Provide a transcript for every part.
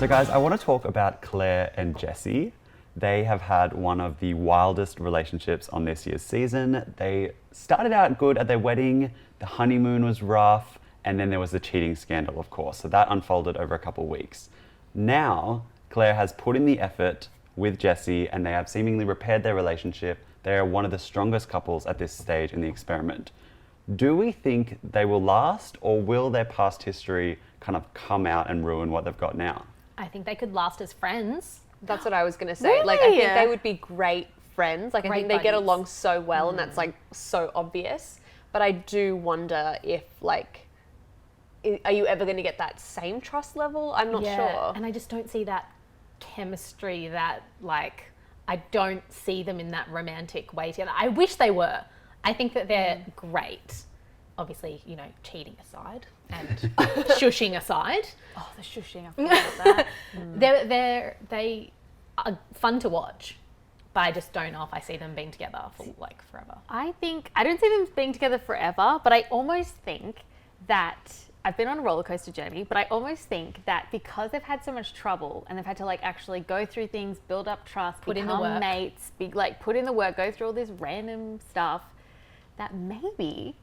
So guys, I want to talk about Claire and Jessie. They have had one of the wildest relationships on this year's season. They started out good at their wedding, the honeymoon was rough, and then there was the cheating scandal, of course. So that unfolded over a couple weeks. Now, Claire has put in the effort with Jessie and they have seemingly repaired their relationship. They are one of the strongest couples at this stage in the experiment. Do we think they will last, or will their past history kind of come out and ruin what they've got now? I think they could last as friends. That's what I was going to say. Really? Like, I think they would be great friends. Like, I think they get buddies. along so well, and that's like so obvious. But I do wonder if, like, are you ever going to get that same trust level? I'm not sure. And I just don't see that chemistry, that, like, I don't see them in that romantic way together. I wish they were. I think that they're great. Obviously, you know, cheating aside and shushing aside. Oh, the shushing, I forgot about that. They are fun to watch, but I just don't know if I see them being together for like forever. I don't see them being together forever, but I almost think that I've been on a roller coaster journey, but I almost think that because they've had so much trouble and they've had to like actually go through things, build up trust, Put in the work. become mates, put in the work, go through all this random stuff, that maybe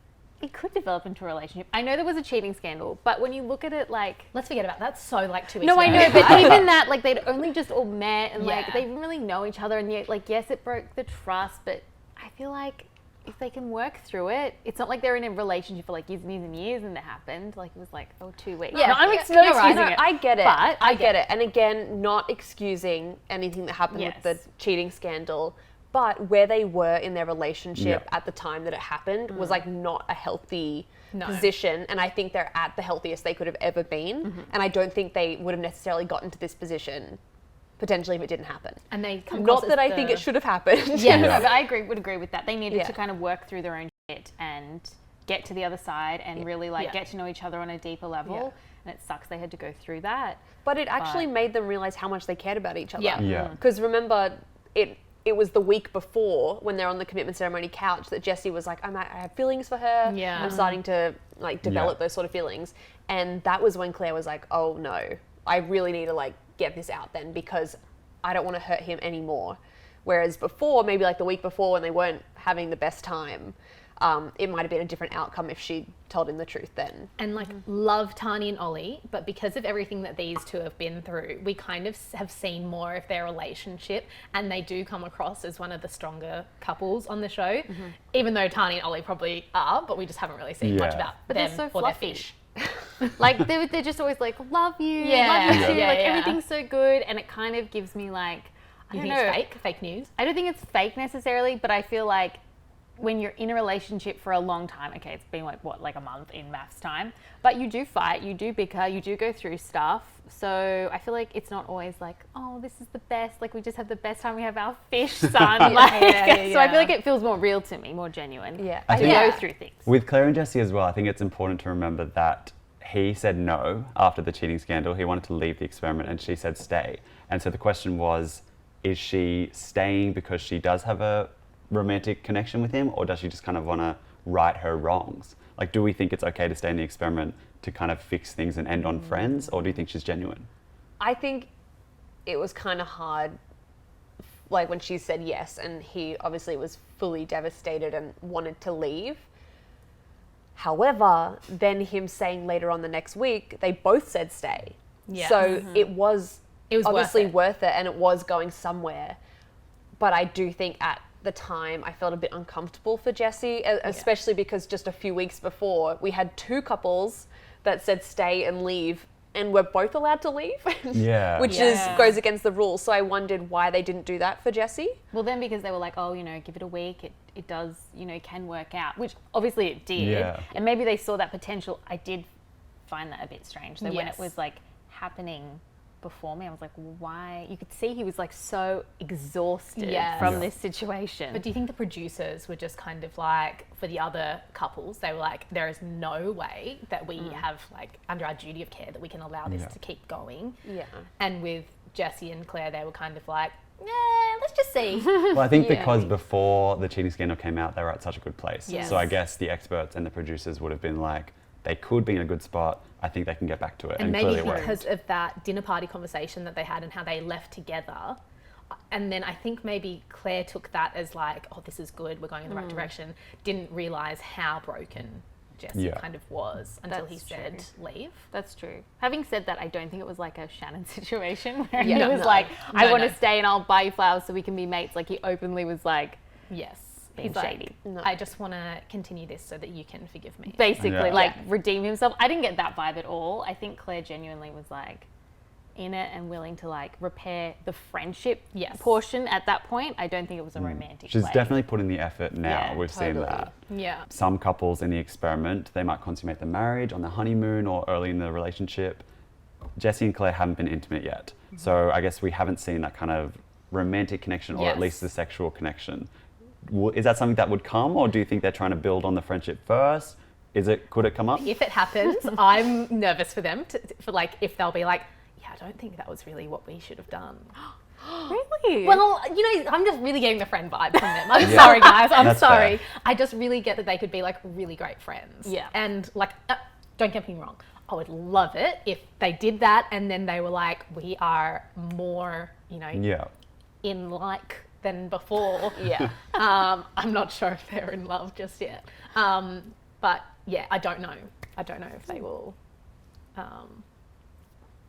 it could develop into a relationship. I know there was a cheating scandal, but when you look at it, like, Let's forget about that. So like 2 weeks no, ago. I know, but even that, like, they'd only just all met and like Yeah. they didn't really know each other, and yet, like, yes, it broke the trust, but I feel like if they can work through it, it's not like they're in a relationship for like years and years and years and it happened. Like, it was like, 2 weeks. Yeah, no, I'm yeah, not you're right. excusing No, it. I get it. But I get it. And again, not excusing anything that happened Yes. with the cheating scandal, but where they were in their relationship Yeah. at the time that it happened was like not a healthy No. position. And I think they're at the healthiest they could have ever been. And I don't think they would have necessarily gotten to this position potentially if it didn't happen. And they come across Not that as I think it should have happened. Yeah, Yeah. no, but I would agree with that. They needed Yeah. to kind of work through their own shit and get to the other side and really like Yeah. get to know each other on a deeper level. Yeah. And it sucks they had to go through that. But it actually made them realize how much they cared about each other. Yeah. Yeah. Because remember, it was the week before when they're on the commitment ceremony couch that Jessie was like, I have feelings for her. Yeah. I'm starting to like develop Yeah. those sort of feelings. And that was when Claire was like, oh no, I really need to like get this out then because I don't want to hurt him anymore. Whereas before, maybe like the week before when they weren't having the best time, it might have been a different outcome if she told him the truth then. and like love Tani and Ollie, but because of everything that these two have been through, we kind of have seen more of their relationship, and they do come across as one of the stronger couples on the show, even though Tani and Ollie probably are, but we just haven't really seen much Yeah. about But they're them so or their fluffy. fish. Like they're just always like, love you, Yeah. love you too. Yeah, like yeah. everything's so good. And it kind of gives me like, I You don't think know. it's fake news? I don't think it's fake necessarily, but I feel like when you're in a relationship for a long time, okay, it's been like a month in MAFS time, but you do fight, you do bicker, you do go through stuff. So I feel like it's not always like, oh, this is the best, like we just have the best time, we have our fish, son. Like, yeah, so I yeah. feel like it feels more real to me, more genuine. Yeah. I To think- go through things. With Claire and Jessie as well, I think it's important to remember that he said no after the cheating scandal. He wanted to leave the experiment and she said stay. And so the question was, is she staying because she does have a romantic connection with him, or does she just kind of want to right her wrongs? Like, do we think it's okay to stay in the experiment to kind of fix things and end on friends, or do you think she's genuine? I think it was kind of hard, like when she said yes, and he obviously was fully devastated and wanted to leave. However, then him saying later on the next week, they both said stay. Yeah. So it was obviously worth it. worth it and it was going somewhere. But I do think at the time I felt a bit uncomfortable for Jessie, especially because just a few weeks before we had two couples that said stay and leave, and we're both allowed to leave. Yeah. Which goes against the rules. So I wondered why they didn't do that for Jessie. Well, then because they were like, oh, you know, give it a week, it does, you know, can work out, which obviously it did. Yeah. And maybe they saw that potential. I did find that a bit strange. So when Yes. it was like happening before me, I was like, why? You could see he was like so exhausted Yeah. from Yeah. this situation. But do you think the producers were just kind of like, for the other couples, they were like, there is no way that we have like under our duty of care that we can allow this Yeah. to keep going. Yeah. And with Jessie and Claire, they were kind of like, yeah, let's just see. Well, I think Yeah. because before the cheating scandal came out, they were at such a good place. Yes. So I guess the experts and the producers would have been like, they could be in a good spot. I think they can get back to it. And clearly maybe it worked. because of that dinner party conversation that they had and how they left together. And then I think maybe Claire took that as like, oh, this is good, we're going in the right direction. Didn't realise how broken Jesse Yeah. kind of was until he That's said leave. That's true. Having said that, I don't think it was like a Shannon situation where Yeah, he was no. like, I want No. to stay and I'll buy you flowers so we can be mates. Like he openly was like Yes. being He's like, shady. No. I just want to continue this so that you can forgive me. Basically, Yeah. like redeem himself. I didn't get that vibe at all. I think Claire genuinely was like in it and willing to like repair the friendship Yes. portion at that point. I don't think it was a romantic She's way. definitely putting the effort now. Yeah, We've seen totally. that. Yeah. Some couples in the experiment, they might consummate the marriage on the honeymoon or early in the relationship. Jesse and Claire haven't been intimate yet. So I guess we haven't seen that kind of romantic connection or at Yes. least the sexual connection. Is that something that would come, or do you think they're trying to build on the friendship first? Could it come up? If it happens, I'm nervous for them, for like, if they'll be like, yeah, I don't think that was really what we should have done. Really? Well, you know, I'm just really getting the friend vibe from them. I'm Yeah. sorry, guys. I'm That's sorry. fair. I just really get that they could be like really great friends. Yeah. And like, don't get me wrong. I would love it if they did that and then they were like, we are more, you know, Yeah. in like than before. Yeah. I'm not sure if they're in love just yet. But yeah, I don't know. I don't know if they will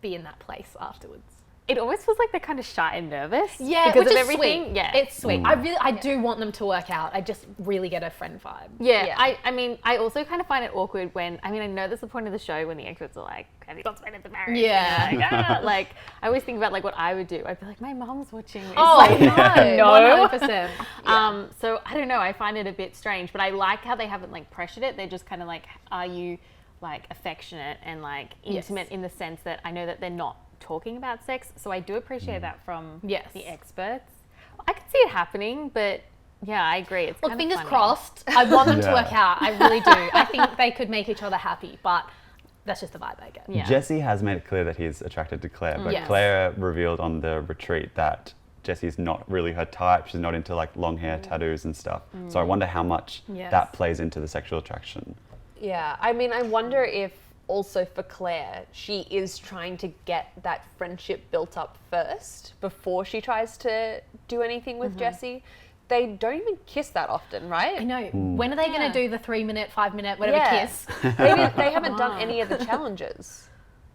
be in that place afterwards. it always feels like they're kind of shy and nervous. Yeah, because which of is everything. sweet. Yeah. It's sweet. I do want them to work out. I just really get a friend vibe. Yeah, Yeah. I mean, I also kind of find it awkward when, I mean, I know that's the point of the show when the experts are like, have you consummated the marriage? Yeah. And like, like, I always think about like what I would do. I'd be like, my mom's watching this. Oh, Like, no. 100%. So I don't know, I find it a bit strange, but I like how they haven't like pressured it. They're just kind of like, are you like affectionate and like intimate in the sense that I know that they're not talking about sex. So I do appreciate that from Yes. the experts. I can see it happening, but yeah, I agree. It's Look, kind of fingers funny. crossed. I want them to Yeah. work out. I really do. I think they could make each other happy, but that's just the vibe I get. Yeah. Jesse has made it clear that he's attracted to Claire, but Yes. Claire revealed on the retreat that Jesse's not really her type. She's not into like long hair, tattoos and stuff. So I wonder how much Yes. that plays into the sexual attraction. Yeah, I mean, I wonder if also for Claire, she is trying to get that friendship built up first before she tries to do anything with Jesse. They don't even kiss that often, right? I know. When are they going Yeah. to do the 3 minute, 5 minute, whatever Yeah. kiss? They haven't done any of the challenges.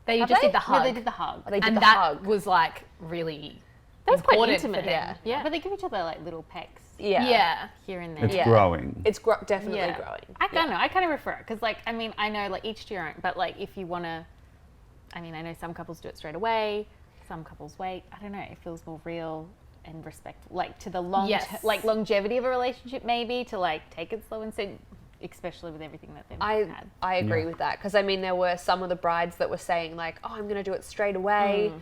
They Have just they? did the hug. No, they did the hug. They did and the that hug. was like really That was quite important for intimate. them. Yeah. But they give each other like little pecks Yeah. Yeah. here and there. It's Yeah. growing. It's definitely Yeah. growing. I don't know. I kind of refer it because, like, I mean, I know like each to your own, but like if you want to, I mean, I know some couples do it straight away, some couples wait. I don't know. It feels more real and respectful, like to the Yes. like longevity of a relationship, maybe to like take it slow and steady, especially with everything that they've had. I agree Yeah. with that because I mean there were some of the brides that were saying like, oh, I'm going to do it straight away,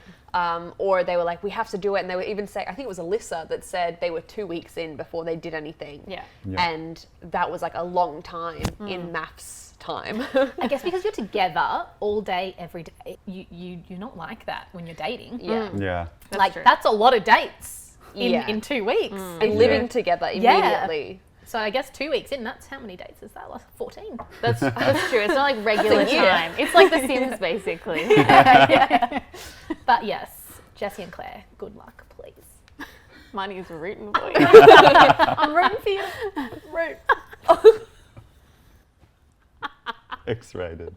or they were like, we have to do it, and they were even saying, I think it was Alyssa that said they were 2 weeks in before they did anything. Yeah. Yeah. And that was like a long time in MAFS time. I guess because you're together all day, every day, you're not like that when you're dating. Yeah. Yeah. Like, true. that's a lot of dates Yeah. in 2 weeks. And living together immediately. So I guess 2 weeks in, that's how many dates is that? Like 14. That's true. It's not like regular year. time. It's like The Sims, basically. But yes, Jesse and Claire, good luck, please. Money's rooting for you. I'm rooting for you. Root. X-rated.